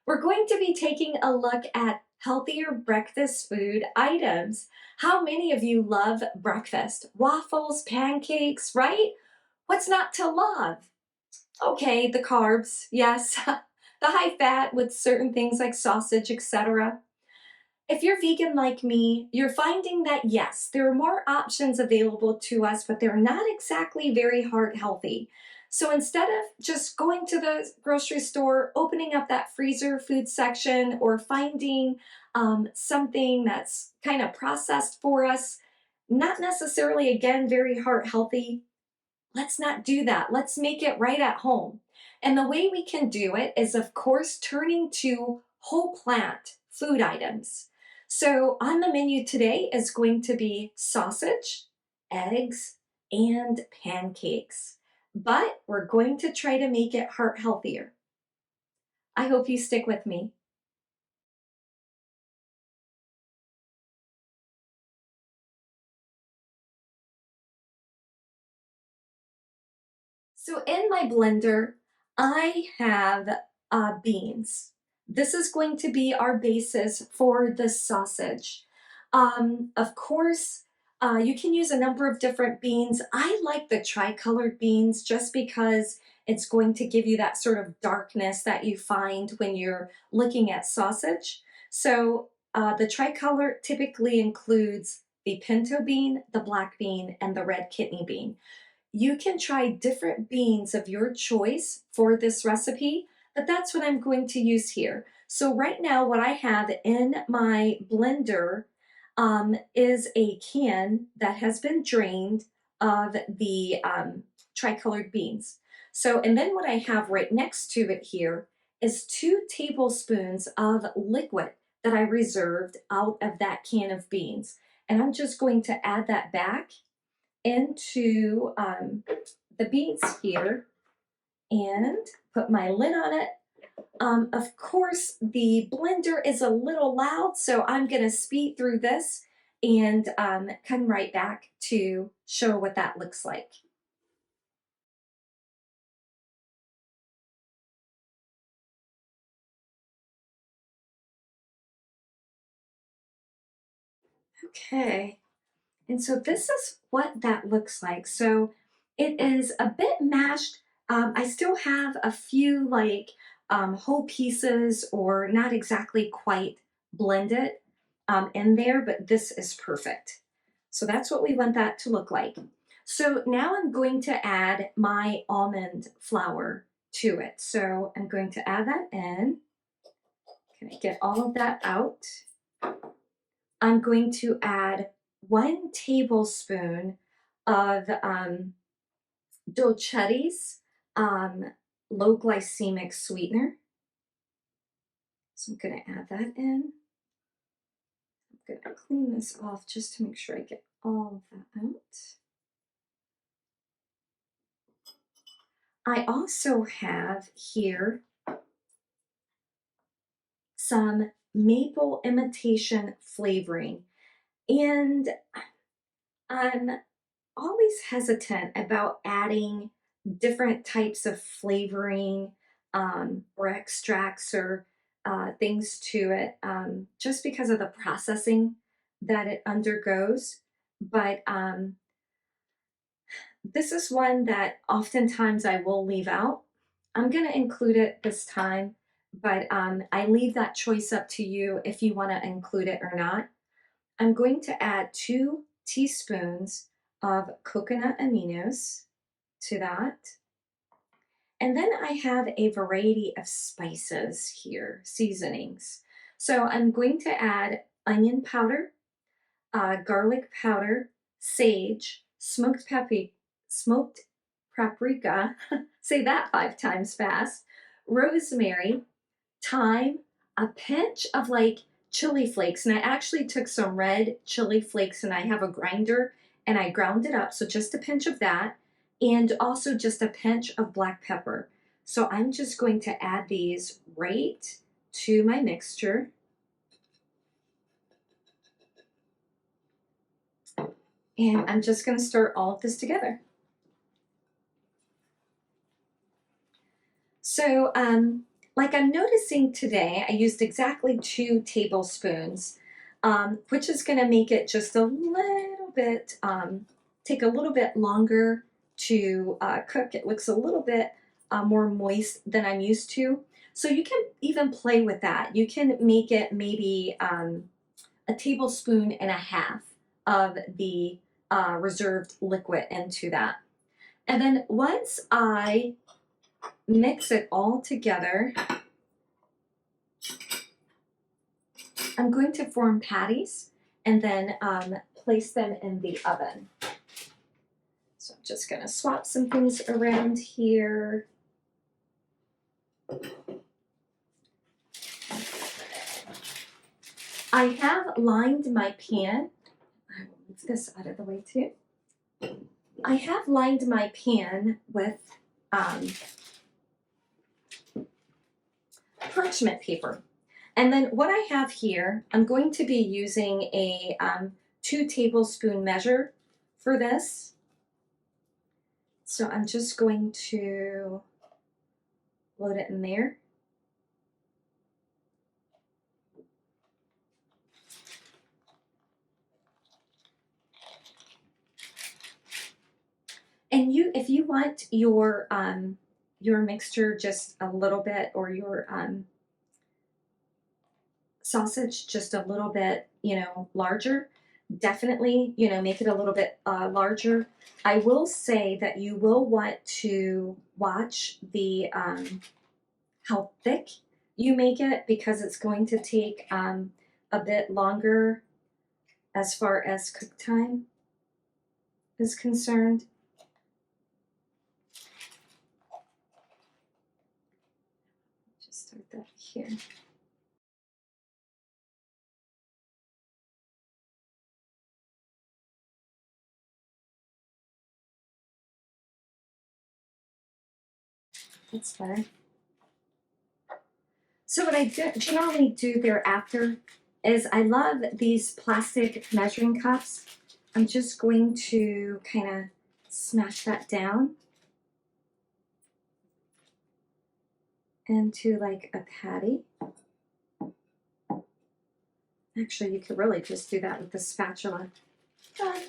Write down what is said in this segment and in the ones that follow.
We're going to be taking a look at healthier breakfast food items. How many of you love breakfast? Waffles, pancakes, right? What's not to love? Okay, the carbs, yes. The high fat with certain things like sausage, etc. If you're vegan like me, you're finding that yes, there are more options available to us, but they're not exactly very heart healthy. So instead of just going to the grocery store, opening up that freezer food section, or finding something that's kind of processed for us, not necessarily, again, very heart healthy, let's not do that. Let's make it right at home. And the way we can do it is, of course, turning to whole plant food items. So on the menu today is going to be sausage, eggs, and pancakes. But we're going to try to make it heart healthier. I hope you stick with me. So in my blender, I have beans. This is going to be our basis for the sausage. Of course, you can use a number of different beans. I like the tricolored beans just because it's going to give you that sort of darkness that you find when you're looking at sausage. So the tricolor typically includes the pinto bean, the black bean, and the red kidney bean. You can try different beans of your choice for this recipe, but that's what I'm going to use here. So right now what I have in my blender is a can that has been drained of the tricolored beans. So, and then what I have right next to it here is 2 tablespoons of liquid that I reserved out of that can of beans. And I'm just going to add that back into the beans here and put my lid on it. Of course, the blender is a little loud, so I'm going to speed through this and come right back to show what that looks like. Okay, and so this is what that looks like. So it is a bit mashed. I still have a few like whole pieces or not exactly quite blended in there, but this is perfect. So that's what we want that to look like. So now I'm going to add my almond flour to it. So I'm going to add that in. Can I get all of that out? I'm going to add 1 tablespoon of Dolcetti's low glycemic sweetener. So I'm going to add that in. I'm going to clean this off just to make sure I get all of that out. I also have here some maple imitation flavoring, and I'm always hesitant about adding different types of flavoring or extracts or things to it just because of the processing that it undergoes. But this is one that oftentimes I will leave out. I'm going to include it this time, but I leave that choice up to you if you want to include it or not. I'm going to add 2 teaspoons of coconut aminos to that. And then I have a variety of spices here, seasonings. So I'm going to add onion powder, garlic powder, sage, smoked paprika, say that 5 times fast, rosemary, thyme, a pinch of like chili flakes. And I actually took some red chili flakes and I have a grinder and I ground it up. So just a pinch of that and also just a pinch of black pepper. So I'm just going to add these right to my mixture. And I'm just going to stir all of this together. So like I'm noticing today, I used exactly 2 tablespoons, which is going to make it just a little bit, take a little bit longer to cook. It looks a little bit more moist than I'm used to. So you can even play with that. You can make it maybe a tablespoon and a half of the reserved liquid into that. And then once I mix it all together, I'm going to form patties and then place them in the oven. So I'm just going to swap some things around here. I have lined my pan. I will move this out of the way too. I have lined my pan with parchment paper. And then what I have here, I'm going to be using a 2 tablespoon measure for this. So I'm just going to load it in there. And if you want your mixture just a little bit, or your sausage just a little bit, larger, definitely, make it a little bit larger. I will say that you will want to watch the how thick you make it, because it's going to take a bit longer as far as cook time is concerned. Just start that here. That's better. So what I generally do thereafter is, I love these plastic measuring cups. I'm just going to kind of smash that down into like a patty. Actually, you could really just do that with the spatula. Done.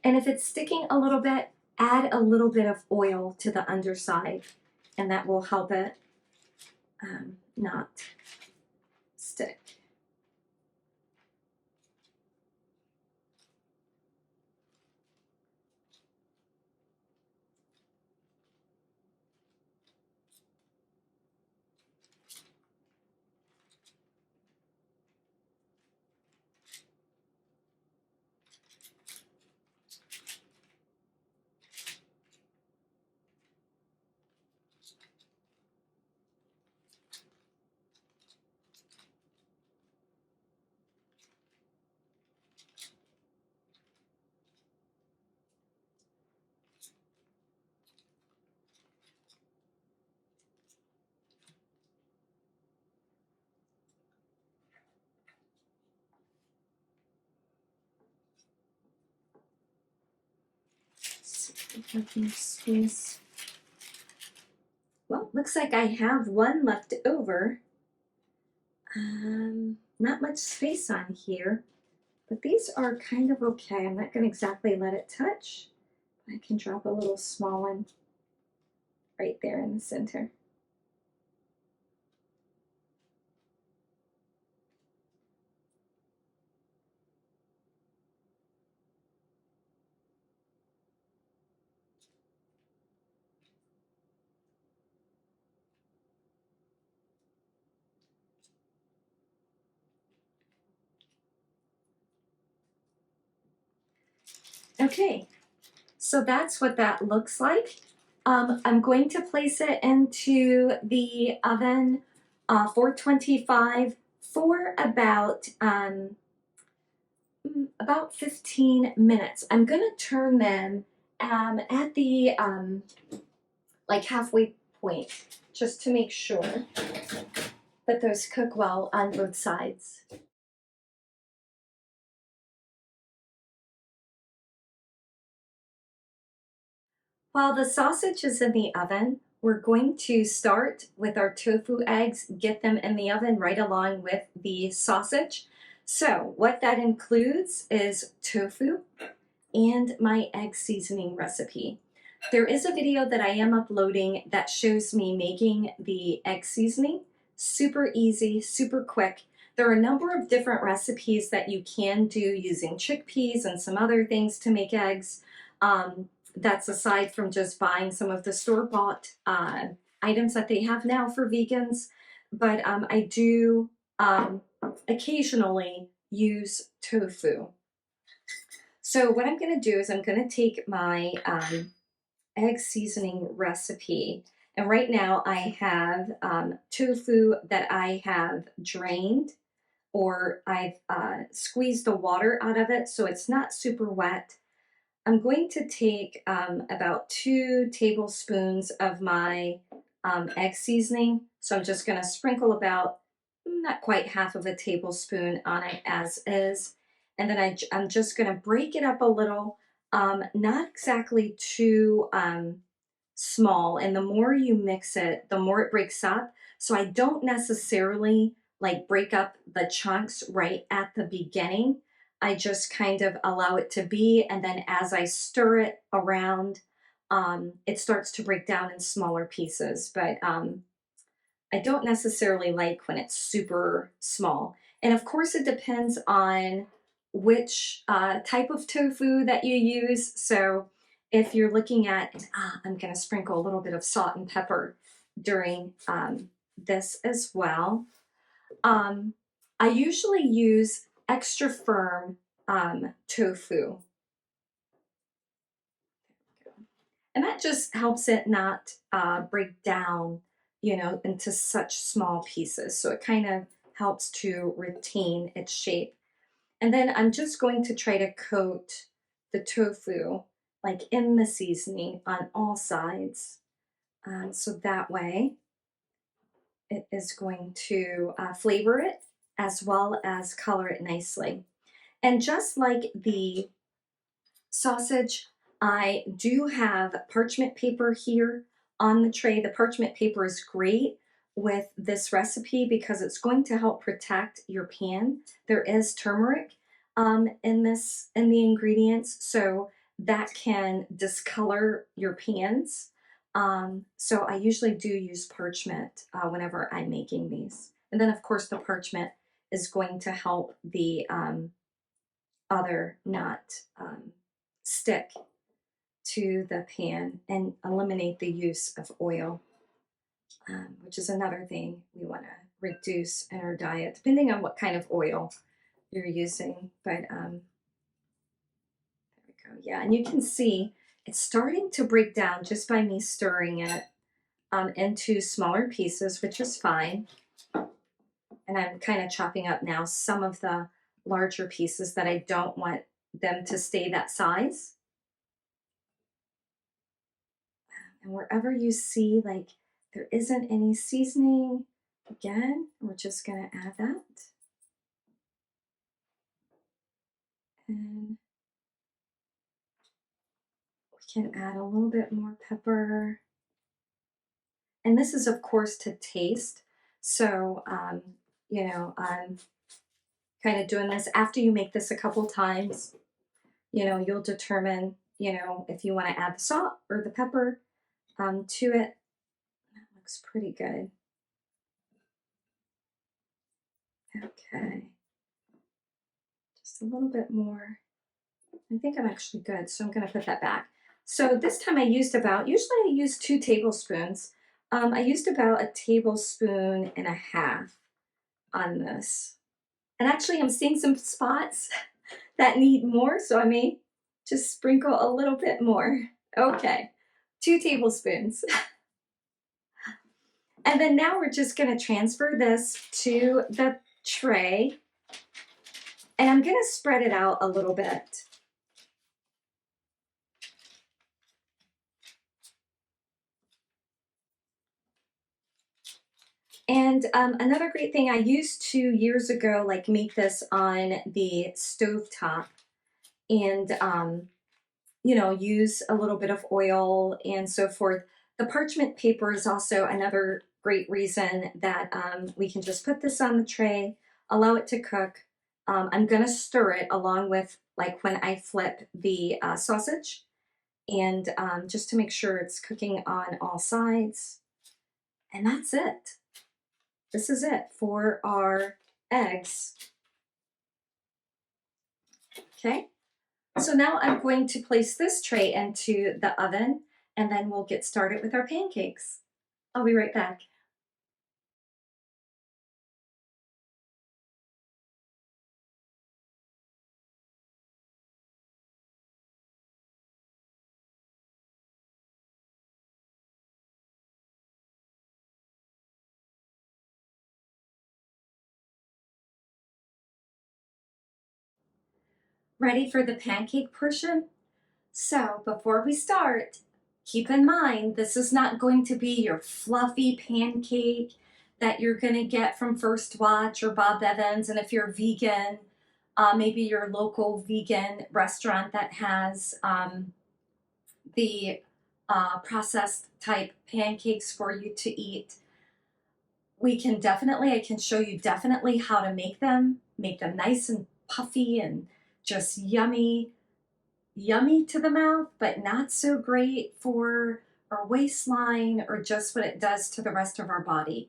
And if it's sticking a little bit, add a little bit of oil to the underside, and that will help it not stick. If I can squeeze. Well, looks like I have one left over. Not much space on here, but these are kind of okay. I'm not going to exactly let it touch. I can drop a little small one right there in the center. Okay, so that's what that looks like. I'm going to place it into the oven 425 for about 15 minutes. I'm going to turn them at the like halfway point, just to make sure that those cook well on both sides. While the sausage is in the oven, we're going to start with our tofu eggs, get them in the oven right along with the sausage. So what that includes is tofu and my egg seasoning recipe. There is a video that I am uploading that shows me making the egg seasoning. Super easy, super quick. There are a number of different recipes that you can do using chickpeas and some other things to make eggs. That's aside from just buying some of the store-bought items that they have now for vegans. But I do occasionally use tofu. So what I'm going to do is I'm going to take my egg seasoning recipe, and right now I have tofu that I have drained, or I've squeezed the water out of it so it's not super wet. I'm going to take about 2 tablespoons of my egg seasoning. So I'm just going to sprinkle about not quite half of a tablespoon on it as is. And then I'm just going to break it up a little, not exactly too small. And the more you mix it, the more it breaks up. So I don't necessarily like break up the chunks right at the beginning. I just kind of allow it to be, and then as I stir it around, it starts to break down in smaller pieces. But I don't necessarily like when it's super small. And of course, it depends on which type of tofu that you use. So if you're looking at, I'm going to sprinkle a little bit of salt and pepper during this as well. I usually use extra firm tofu. And that just helps it not break down, you know, into such small pieces. So it kind of helps to retain its shape. And then I'm just going to try to coat the tofu like in the seasoning on all sides. So that way it is going to flavor it as well as color it nicely. And just like the sausage, I do have parchment paper here on the tray. The parchment paper is great with this recipe because it's going to help protect your pan. There is turmeric in the ingredients, so that can discolor your pans. So I usually do use parchment whenever I'm making these. And then of course the parchment is going to help the other not stick to the pan and eliminate the use of oil, which is another thing we want to reduce in our diet, depending on what kind of oil you're using. But there we go. Yeah, and you can see it's starting to break down just by me stirring it into smaller pieces, which is fine. And I'm kind of chopping up now some of the larger pieces that I don't want them to stay that size. And wherever you see like there isn't any seasoning, again, we're just going to add that. And we can add a little bit more pepper. And this is, of course, to taste. So, you know, I'm kind of doing this after you make this a couple times. You know, you'll determine, you know, if you want to add the salt or the pepper to it. That looks pretty good. Okay. Just a little bit more. I think I'm actually good, so I'm going to put that back. So this time I used about, usually I use 2 tablespoons. I used about 1.5 tablespoons on this. And actually I'm seeing some spots that need more, so I may just sprinkle a little bit more. Okay, 2 tablespoons. And then now we're just going to transfer this to the tray. And I'm going to spread it out a little bit. And another great thing, I used to years ago, like make this on the stove top. And use a little bit of oil and so forth. The parchment paper is also another great reason that we can just put this on the tray, allow it to cook. I'm gonna stir it along with like when I flip the sausage, and just to make sure it's cooking on all sides. And that's it. This is it for our eggs. Okay, so now I'm going to place this tray into the oven, and then we'll get started with our pancakes. I'll be right back. Ready for the pancake portion? So before we start, keep in mind this is not going to be your fluffy pancake that you're going to get from First Watch or Bob Evans. And if you're vegan, maybe your local vegan restaurant that has the processed type pancakes for you to eat. I can show you definitely how to make them nice and puffy and just yummy to the mouth, but not so great for our waistline or just what it does to the rest of our body.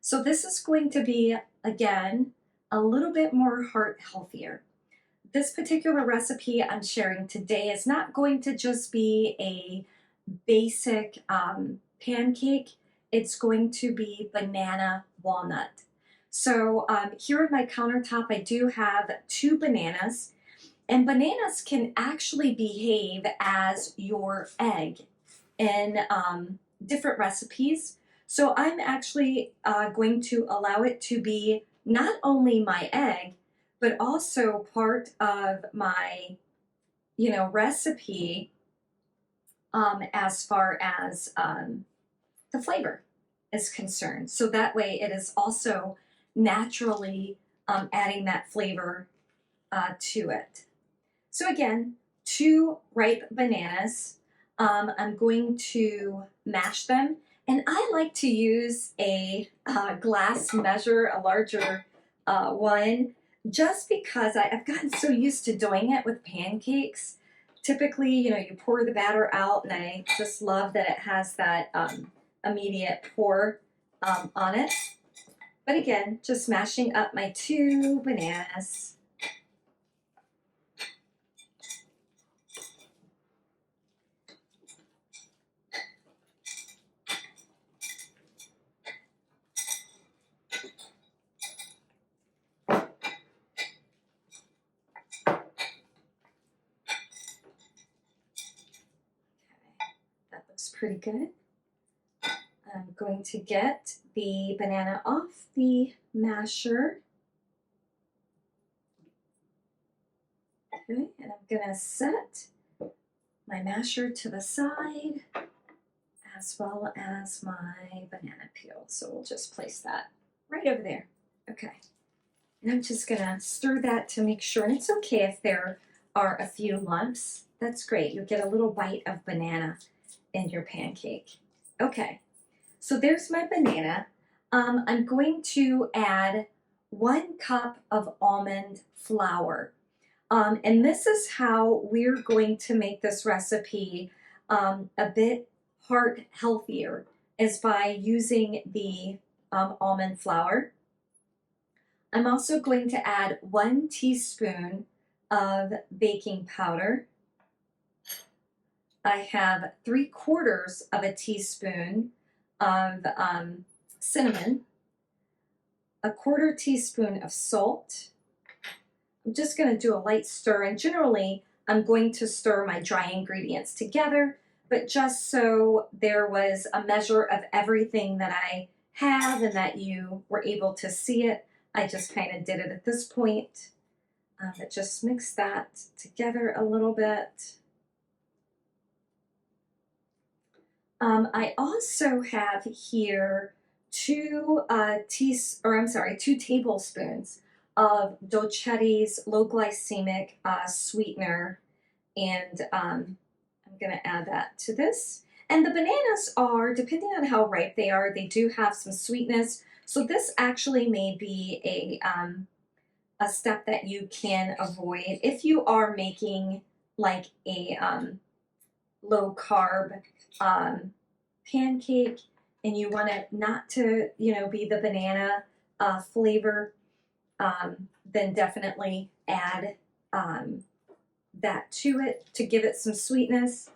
So this is going to be, again, a little bit more heart healthier. This particular recipe I'm sharing today is not going to just be a basic pancake. It's going to be banana walnut. So here at my countertop, I do have 2 bananas. And bananas can actually behave as your egg in different recipes. So I'm actually going to allow it to be not only my egg, but also part of my, recipe as far as the flavor is concerned. So that way it is also naturally adding that flavor to it. So again, 2 ripe bananas. I'm going to mash them, and I like to use a glass measure, a larger one, just because I've gotten so used to doing it with pancakes. Typically, you pour the batter out, and I just love that it has that immediate pour on it. But again, just mashing up my 2 bananas. That looks pretty good. I'm going to get the banana off the masher. Okay, and I'm going to set my masher to the side as well as my banana peel. So we'll just place that right over there. Okay, and I'm just going to stir that to make sure, and it's okay if there are a few lumps. That's great. You'll get a little bite of banana in your pancake. Okay. So there's my banana. I'm going to add 1 cup of almond flour. And this is how we're going to make this recipe a bit heart healthier, is by using the almond flour. I'm also going to add 1 teaspoon of baking powder. I have 3/4 of a teaspoon of cinnamon, a 1/4 teaspoon of salt. I'm just going to do a light stir, and generally I'm going to stir my dry ingredients together, but just so there was a measure of everything that I have and that you were able to see it, I just kind of did it at this point. But just mix that together a little bit. I also have here 2 tablespoons of Dolcetti's low glycemic sweetener, and I'm going to add that to this. And the bananas are, depending on how ripe they are, they do have some sweetness. So this actually may be a step that you can avoid if you are making like a low carb pancake and you want it not to, be the banana flavor, then definitely add that to it to give it some sweetness.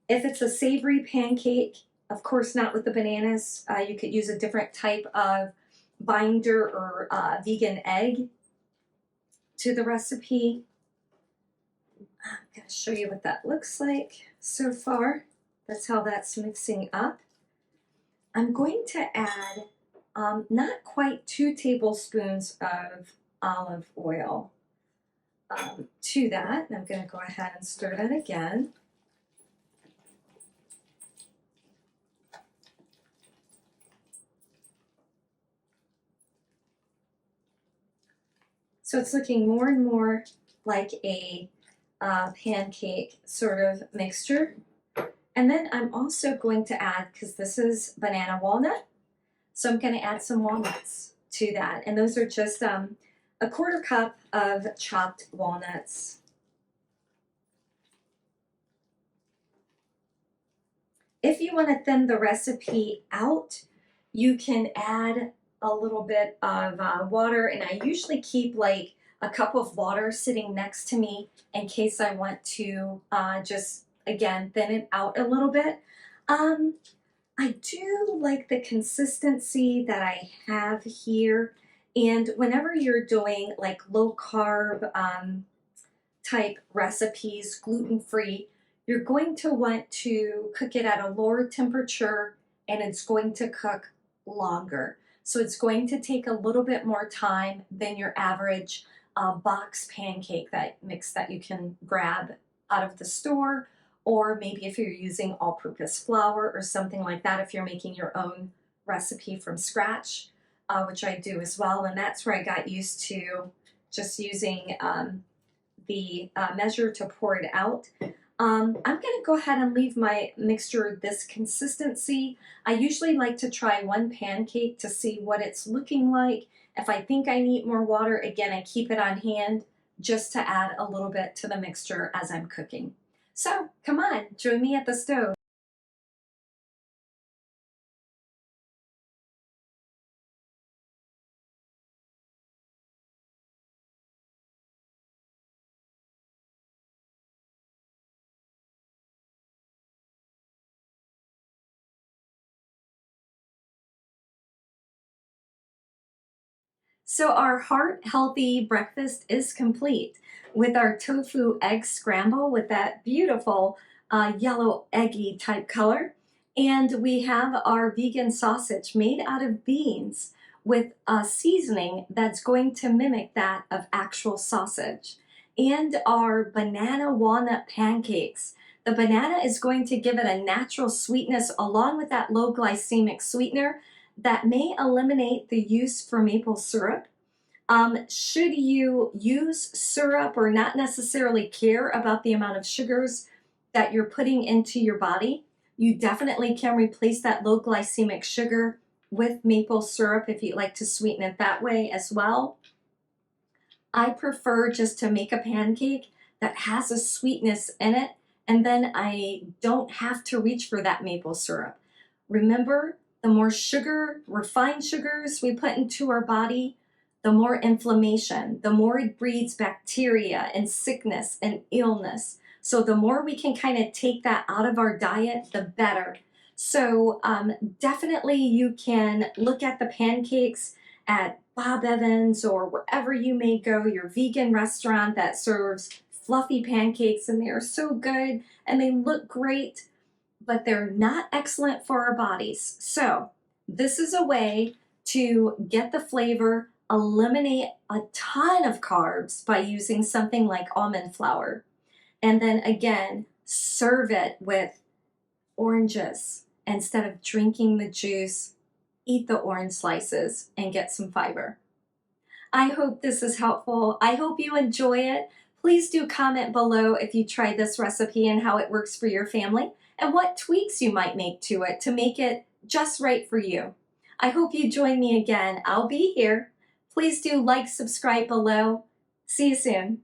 If it's a savory pancake, of course not with the bananas. You could use a different type of binder or vegan egg to the recipe. I'm going to show you what that looks like so far. That's how that's mixing up. I'm going to add not quite 2 tablespoons of olive oil to that. And I'm going to go ahead and stir that again. So it's looking more and more like a pancake sort of mixture. And then I'm also going to add, because this is banana walnut, so I'm going to add some walnuts to that. And those are just a 1/4 cup of chopped walnuts. If you want to thin the recipe out, you can add a little bit of water, and I usually keep like a cup of water sitting next to me in case I want to just, again, thin it out a little bit. I do like the consistency that I have here, and whenever you're doing like low carb type recipes, gluten-free, you're going to want to cook it at a lower temperature and it's going to cook longer. So it's going to take a little bit more time than your average box pancake mix that you can grab out of the store, or maybe if you're using all-purpose flour or something like that, if you're making your own recipe from scratch, which I do as well. And that's where I got used to just using the measure to pour it out. I'm going to go ahead and leave my mixture this consistency. I usually like to try 1 pancake to see what it's looking like. If I think I need more water, again, I keep it on hand just to add a little bit to the mixture as I'm cooking. So come on, join me at the stove. So our heart-healthy breakfast is complete with our tofu egg scramble with that beautiful yellow eggy type color. And we have our vegan sausage made out of beans with a seasoning that's going to mimic that of actual sausage. And our banana walnut pancakes. The banana is going to give it a natural sweetness along with that low glycemic sweetener that may eliminate the use for maple syrup. Should you use syrup or not necessarily care about the amount of sugars that you're putting into your body, you definitely can replace that low glycemic sugar with maple syrup if you like to sweeten it that way as well. I prefer just to make a pancake that has a sweetness in it, and then I don't have to reach for that maple syrup. Remember, the more sugar, refined sugars we put into our body, the more inflammation, the more it breeds bacteria and sickness and illness. So the more we can kind of take that out of our diet, the better. So definitely you can look at the pancakes at Bob Evans or wherever you may go, your vegan restaurant that serves fluffy pancakes, and they are so good and they look great, but they're not excellent for our bodies. So this is a way to get the flavor, eliminate a ton of carbs by using something like almond flour. And then again, serve it with oranges. Instead of drinking the juice, eat the orange slices and get some fiber. I hope this is helpful. I hope you enjoy it. Please do comment below if you tried this recipe and how it works for your family, and what tweaks you might make to it to make it just right for you. I hope you join me again. I'll be here. Please do like, subscribe below. See you soon.